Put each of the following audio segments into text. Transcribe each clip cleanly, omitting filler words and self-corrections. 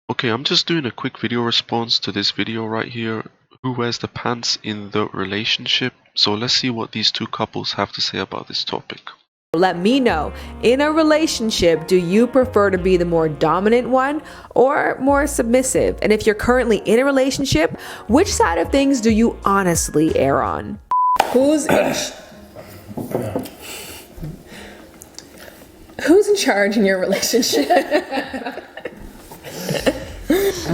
Okay, I'm just doing a quick video response to this video right here. Who wears the pants in the relationship? So let's see what these two couples have to say about this topic. Let me know, in a relationship, do you prefer to be the more dominant one or more submissive? And if you're currently in a relationship, which side of things do you honestly err on? Who's in charge in your relationship? I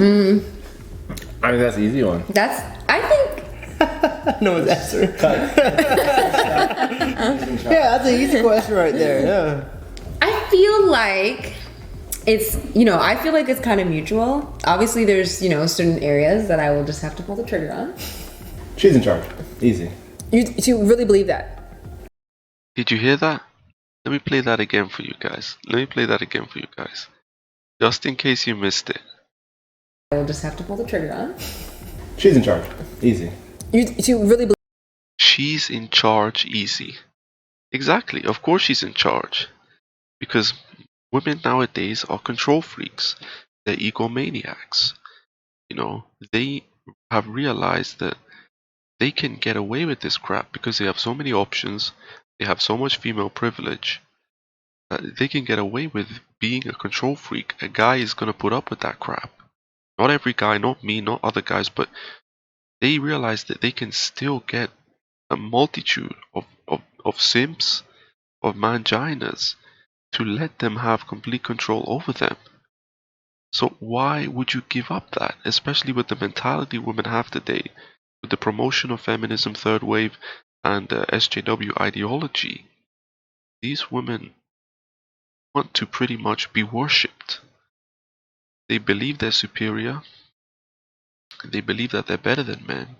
mean, that's an easy one. I think No one's answering. Yeah, that's an easy question right there. Yeah. I feel like I feel like it's kind of mutual. Obviously there's, certain areas that I will just have to pull the trigger on. She's in charge. Easy. You really believe that? Did you hear that? Let me play that again for you guys. Just in case you missed it. I will just have to pull the trigger on. She's in charge. Easy. You really believe She's in charge, easy. Exactly, of course she's in charge. Because women nowadays are control freaks. They're egomaniacs. They have realized that they can get away with this crap because they have so many options, they have so much female privilege, that they can get away with being a control freak. A guy is gonna put up with that crap. Not every guy, not me, not other guys, but they realize that they can still get a multitude of simps, of manginas, to let them have complete control over them. So why would you give up that? Especially with the mentality women have today, with the promotion of feminism, third wave, and SJW ideology. These women want to pretty much be worshipped. They believe they're superior. They believe that they're better than men.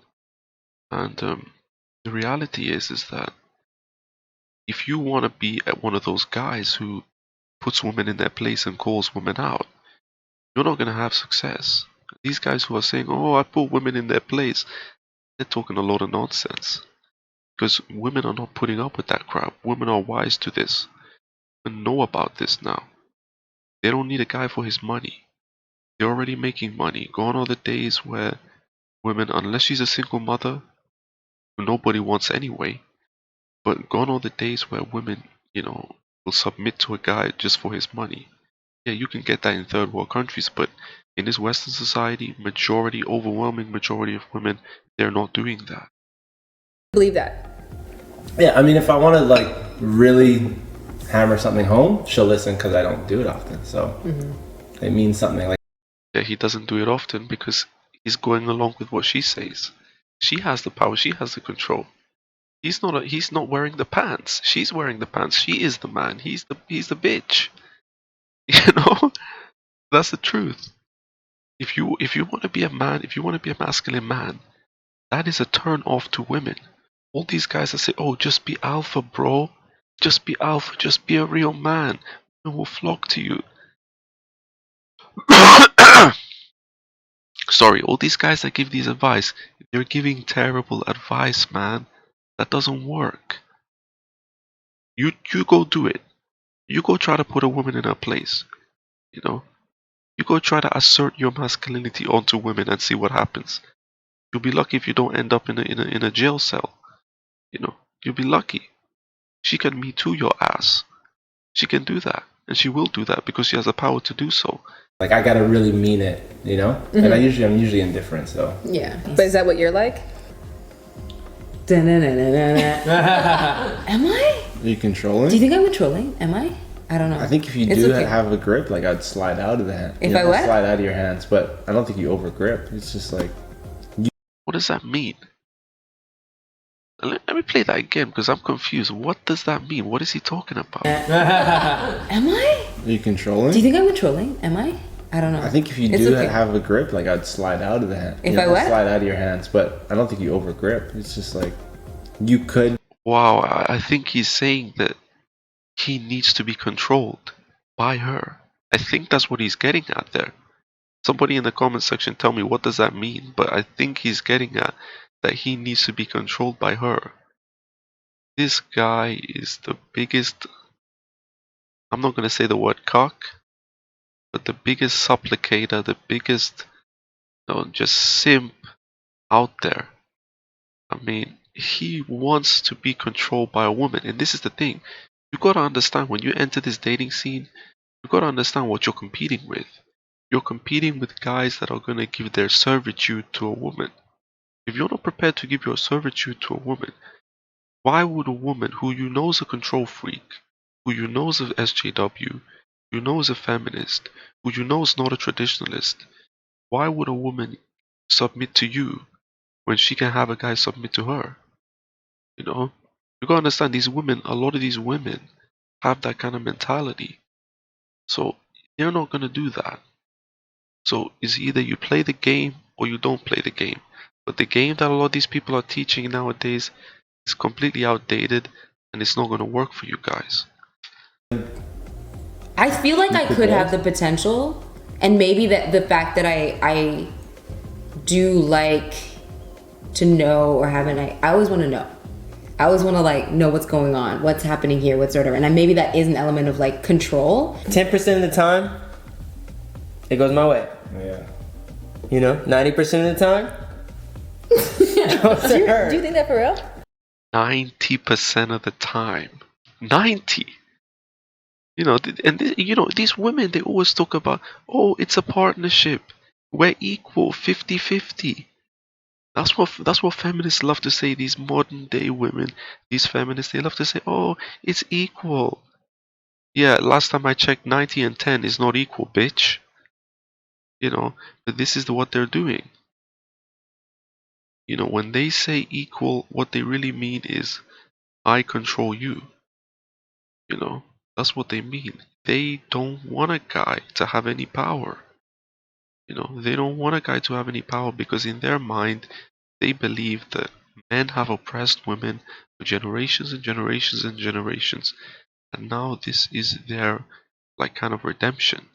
And the reality is that if you want to be one of those guys who puts women in their place and calls women out, you're not going to have success. These guys who are saying, oh, I put women in their place, they're talking a lot of nonsense. Because women are not putting up with that crap. Women are wise to this. Women know about this now. They don't need a guy for his money. They're already making money. Gone are the days where women, unless she's a single mother, who nobody wants anyway, but gone are the days where women, will submit to a guy just for his money. Yeah, you can get that in third world countries, but in this Western society, overwhelming majority of women, they're not doing that. believe that? Yeah, I mean, if I want to really hammer something home, she'll listen because I don't do it often. So it means something. Yeah, he doesn't do it often because he's going along with what she says. She has the power. She has the control. He's not wearing the pants. She's wearing the pants. She is the man. He's the bitch. That's the truth. If you want to be a man, if you want to be a masculine man, that is a turn off to women. All these guys that say, "Oh, just be alpha, bro. Just be alpha. Just be a real man." Women will flock to you. Sorry, all these guys that give these advice, they're giving terrible advice, man. That doesn't work. You go do it. You go try to put a woman in her place. You go try to assert your masculinity onto women and see what happens. You'll be lucky if you don't end up in a jail cell. You'll be lucky. She can Me Too your ass. She can do that, and she will do that because she has the power to do so. I gotta really mean it, And I'm usually indifferent, so. Yeah. But is that what you're like? Am I? Are you controlling? Do you think I'm controlling? Am I? I don't know. I think if you It's do okay. have a grip, I'd slide out of the hand. If I what? Slide out of your hands, but I don't think you over grip. It's just What does that mean? Let me play that again because I'm confused. What does that mean? What is he talking about? Am I? Are you controlling? Do you think I'm controlling? Am I? I don't know. I think if you It's do okay. have a grip, I'd slide out of the hand. If I what? Slide out of your hands, but I don't think you over grip. It's just you could. Wow, I think he's saying that he needs to be controlled by her. I think that's what he's getting at there. Somebody in the comment section tell me what does that mean, but I think he's getting at that he needs to be controlled by her. This guy is the biggest, I'm not going to say the word cock, but the biggest supplicator, the biggest, just simp out there. I mean, he wants to be controlled by a woman, and this is the thing. You gotta understand, when you enter this dating scene, you gotta understand what you're competing with. You're competing with guys that are gonna give their servitude to a woman. If you're not prepared to give your servitude to a woman, why would a woman who you know is a control freak, who you know is a SJW, who you know is a feminist, who you know is not a traditionalist, why would a woman submit to you when she can have a guy submit to her? You gotta understand, these women, a lot of these women have that kind of mentality. So they're not gonna do that. So it's either you play the game or you don't play the game. But the game that a lot of these people are teaching nowadays is completely outdated, and it's not gonna work for you guys. I feel like I could have the potential, and maybe that the fact that I do like to know or have I always want to know. I always want to like know what's going on, what's happening here, what's whatever. And maybe that is an element of like control. 10% of the time, it goes my way. Yeah. 90% of the time, it goes to her. Do you think that for real? 90% of the time. 90. These women, they always talk about, oh, it's a partnership. We're equal, 50-50. That's what feminists love to say. These modern day women, these feminists, they love to say, oh, it's equal. Yeah, last time I checked, 90 and 10 is not equal, bitch. But this is what they're doing. When they say equal, what they really mean is, I control you. That's what they mean. They don't want a guy to have any power. They don't want a guy to have any power because in their mind, they believe that men have oppressed women for generations and generations and generations. And now this is their, kind of redemption.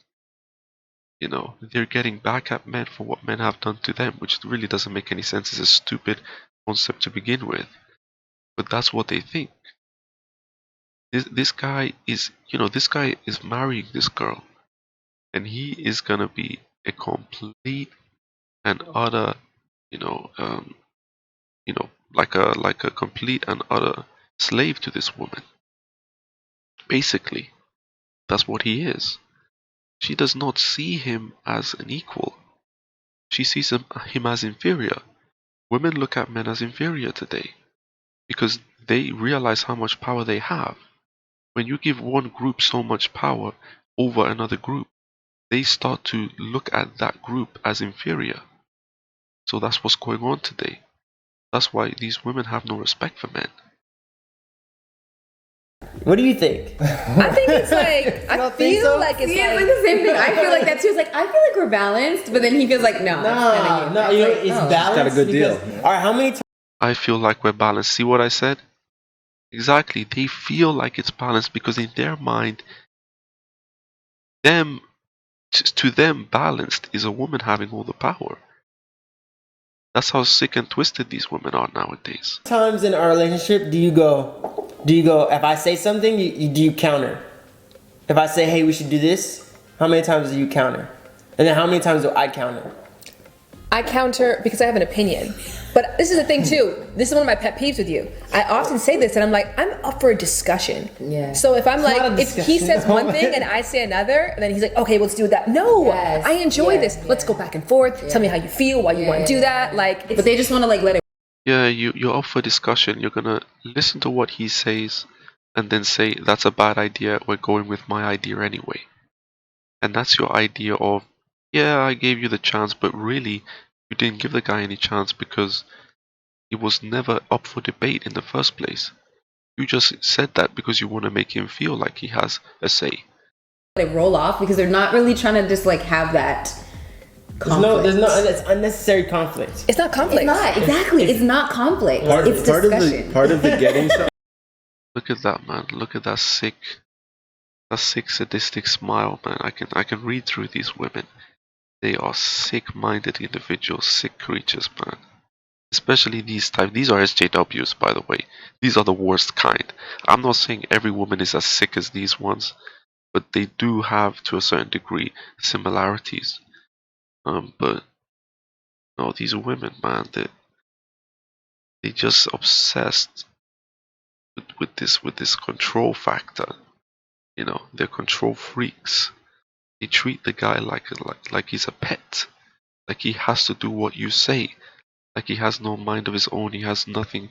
They're getting back at men for what men have done to them, which really doesn't make any sense. It's a stupid concept to begin with. But that's what they think. This guy is marrying this girl, and he is gonna be a complete and utter, like a complete and utter slave to this woman. Basically, that's what he is. She does not see him as an equal. She sees him as inferior. Women look at men as inferior today because they realize how much power they have. When you give one group so much power over another group, they start to look at that group as inferior. So that's what's going on today. That's why these women have no respect for men. What do you think? I think it's like, I don't think feel so? like it's Yeah, like, it's like the same thing. I feel like that too. It's like I feel like we're balanced, but then he feels like no. No, it's balanced. Got a good deal. All right, how many times? I feel like we're balanced. See what I said? Exactly. They feel like it's balanced because in their mind, to them, balanced is a woman having all the power. That's how sick and twisted these women are nowadays. Times in our relationship do you go, if I say something, do you counter? If I say, hey, we should do this, how many times do you counter? And then how many times do I counter? I counter because I have an opinion. But this is the thing too. This is one of my pet peeves with you. I often say this and I'm like, I'm up for a discussion. Yeah. So if I'm not a like, if he discussion. says one thing and I say another, and then he's like, okay, let's do that. No, Yes, I enjoy yeah, this. Let's yeah. go back and forth. Tell me how you feel, why you want to do that. Like, it's, But they just want to like let it. Yeah, you're up for discussion. You're gonna listen to what he says and then say, that's a bad idea. We're going with my idea anyway. And that's your idea of, yeah, I gave you the chance, but really, you didn't give the guy any chance because he was never up for debate in the first place. You just said that because you want to make him feel like he has a say. They roll off because they're not really trying to just like have that conflict. There's no, it's unnecessary conflict. it's not conflict. It's not exactly. It's not conflict. It's discussion. Part of the getting something. Look at that, man. Look at that sick sadistic smile, man. I can read through these women. They are sick-minded individuals, sick creatures, man. Especially these type. These are SJWs, by the way. These are the worst kind. I'm not saying every woman is as sick as these ones, but they do have, to a certain degree, similarities. But no, these women, man, they just obsessed with this control factor. You know, they're control freaks. They treat the guy like he's a pet, like he has to do what you say, like he has no mind of his own. He has nothing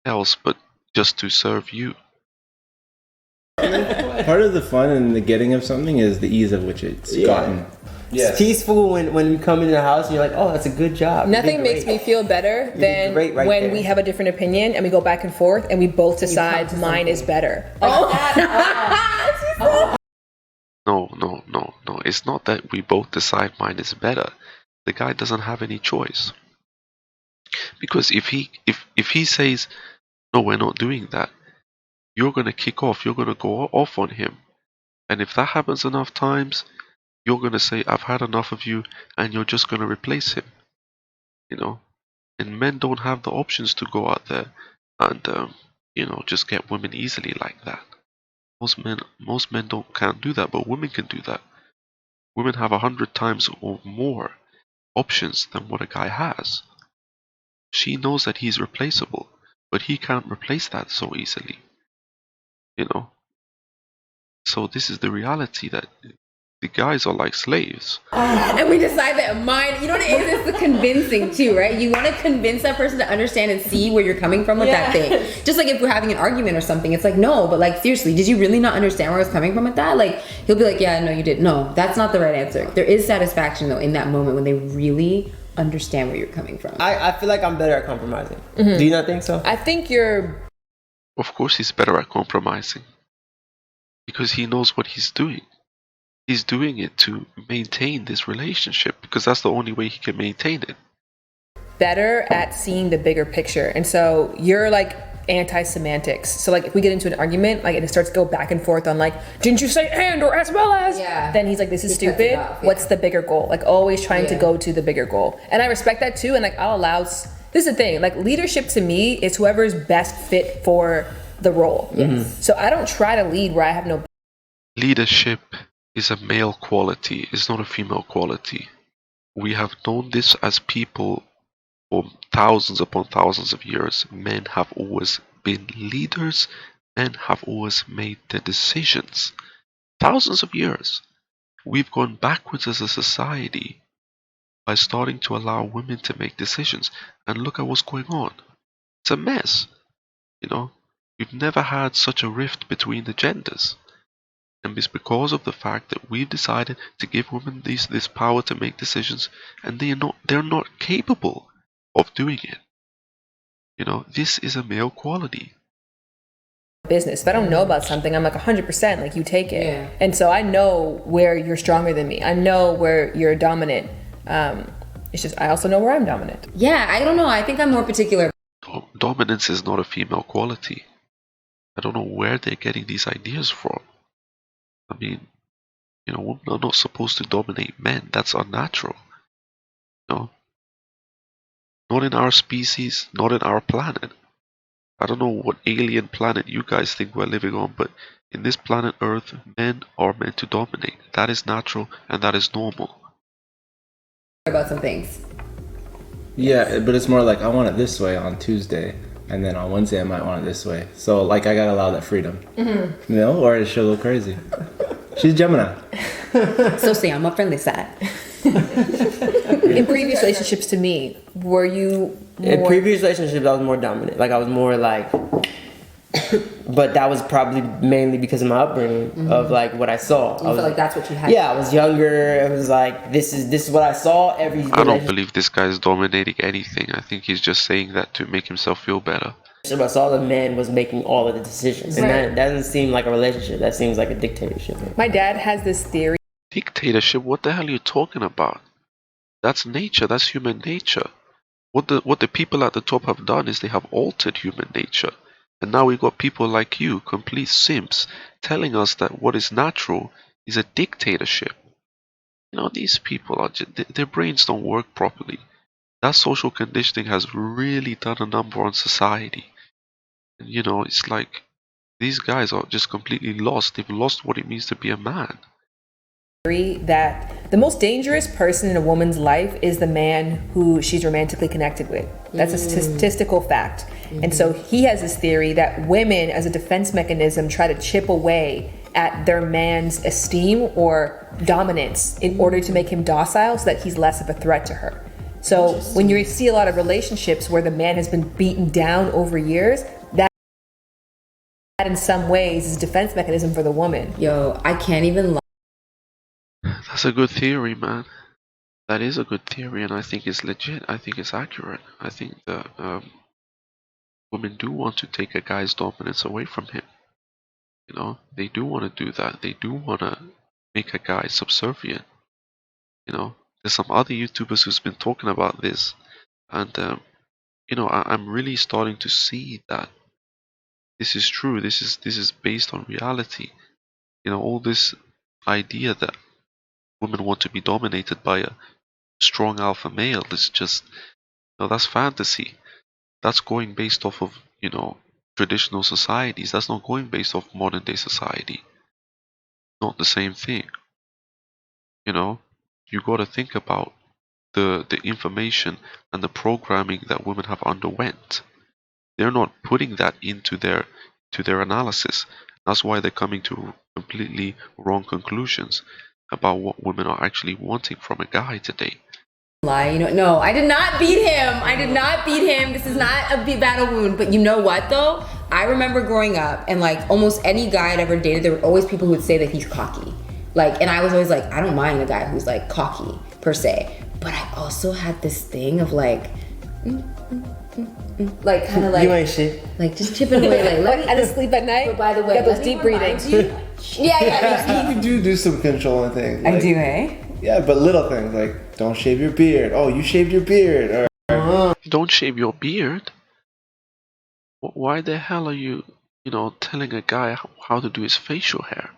else but just to serve you. Part of the fun and the getting of something is the ease of which it's gotten. It's peaceful when you come into the house and you're like, oh, that's a good job. Nothing makes me feel better than great right when there. we have a different opinion and we go back and forth and we both decide mine is better. No. It's not that we both decide mine is better. The guy doesn't have any choice. Because if he says, no, we're not doing that, you're gonna kick off. You're gonna go off on him. And if that happens enough times, you're gonna say, I've had enough of you, and you're just gonna replace him. You know? And men don't have the options to go out there and just get women easily like that. Most men can't do that, but women can do that. Women have 100 times or more options than what a guy has. She knows that he's replaceable, but he can't replace that so easily. You know? So this is the reality, that the guys are like slaves. And we decide that mine, you know what it is? It's the convincing too, right? You want to convince that person to understand and see where you're coming from with that thing. Just like if we're having an argument or something, it's like, no, but like seriously, did you really not understand where I was coming from with that? Like he'll be like, yeah, no, you did. No, that's not the right answer. There is satisfaction though in that moment when they really understand where you're coming from. I feel like I'm better at compromising. Do you not think so? I think you're... Of course he's better at compromising. Because he knows what he's doing. He's doing it to maintain this relationship, because that's the only way he can maintain it. better at seeing the bigger picture. And so you're like anti-semantics. So like if we get into an argument, like and it starts to go back and forth on like, didn't you say and or as well as? Yeah. Then he's like, this is He cuts stupid. it off, yeah. What's the bigger goal? Like always trying to Yeah. go to the bigger goal. And I respect that too. And like I'll allow, this is the thing, like leadership to me is whoever is best fit for the role. Yes. So I don't try to lead where I have no. Leadership is a male quality, it's not a female quality. We have known this as people for thousands upon thousands of years. Men have always been leaders, men have always made the decisions. Thousands of years. We've gone backwards as a society by starting to allow women to make decisions. And look at what's going on. It's a mess. You know, we've never had such a rift between the genders. And it's because of the fact that we've decided to give women this power to make decisions, and they're not capable of doing it. You know, this is a male quality. Business. If I don't know about something, I'm like 100%, like you take it. Yeah. And so I know where you're stronger than me. I know where you're dominant. It's just, I also know where I'm dominant. Yeah, I don't know. I think I'm more particular. Dominance is not a female quality. I don't know where they're getting these ideas from. I mean, you know, women are not supposed to dominate men. That's unnatural. You know? Not in our species, not in our planet. I don't know what alien planet you guys think we're living on, but in this planet Earth, men are meant to dominate. That is natural and that is normal. About some things. Yeah, but it's more like I want it this way on Tuesday, and then on Wednesday I might want it this way. So like I gotta allow that freedom, you know, or she'll go crazy. She's Gemini. So say I'm a friendly side. In previous relationships to me, were you In more... previous relationships, I was more dominant. Like I was more like, but that was probably mainly because of my upbringing of like what I saw. You feel like that's what you had. Yeah, I was younger. It was like this is what I saw every. I don't believe this guy is dominating anything. I think he's just saying that to make himself feel better. I saw the man was making all of the decisions, and Right. that doesn't seem like a relationship. That seems like a dictatorship. My dad has this theory. Dictatorship? What the hell are you talking about? That's nature. That's human nature. What the people at the top have done is they have altered human nature. And now we've got people like you, complete simps, telling us that what is natural is a dictatorship. You know, these people are their brains don't work properly. That social conditioning has really done a number on society. And you know, it's like These guys are just completely lost. They've lost what it means to be a man. That the most dangerous person in a woman's life is the man who she's romantically connected with. That's a statistical fact. And so he has this theory that women, as a defense mechanism, try to chip away at their man's esteem or dominance in order to make him docile so that he's less of a threat to her. So when you see a lot of relationships where the man has been beaten down over years, that in some ways is a defense mechanism for the woman. Yo, I can't even lie. That's a good theory, man. That is a good theory, and I think it's legit. I think it's accurate. I think that women do want to take a guy's dominance away from him. You know, they do want to do that. They do want to make a guy subservient. You know, there's some other YouTubers who's been talking about this, and you know, I'm really starting to see that this is true. This is based on reality. You know, all this idea that women want to be dominated by a strong alpha male is just, no, that's fantasy. That's going based off of, you know, traditional societies. That's not going based off modern day society. Not the same thing. You know, you got to think about the information and the programming that women have underwent. They're not putting that into their analysis. That's why they're coming to completely wrong conclusions about what women are actually wanting from a guy today. You know, no, I did not beat him. I did not beat him. This is not a battle wound. But you know what, though? I remember growing up, and like almost any guy I'd ever dated, there were always people who would say that he's cocky. Like, and I was always like, I don't mind a guy who's like cocky per se. But I also had this thing of like, like kind of like, You ain't shit. like just chipping away. Like, let me. And to sleep at night. But by the way, got those let me deep remind breathings. you- Yeah. You do some controlling things. I like- do, eh? Yeah, but little things like don't shave your beard. Oh, you shaved your beard. Or Don't shave your beard. Why the hell are you, you know, telling a guy how to do his facial hair?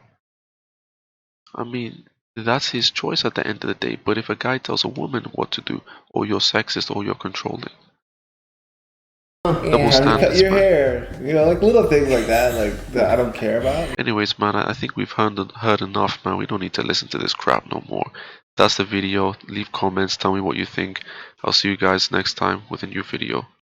I mean, that's his choice at the end of the day. But if a guy tells a woman what to do, or you're sexist, or you're controlling, double Yeah. how to cut standards, your man. hair. You know, like little things like that. Like that I don't care about. Anyways, man, I think we've heard enough, man. We don't need to listen to this crap no more. That's the video. Leave comments. Tell me what you think. I'll see you guys next time with a new video.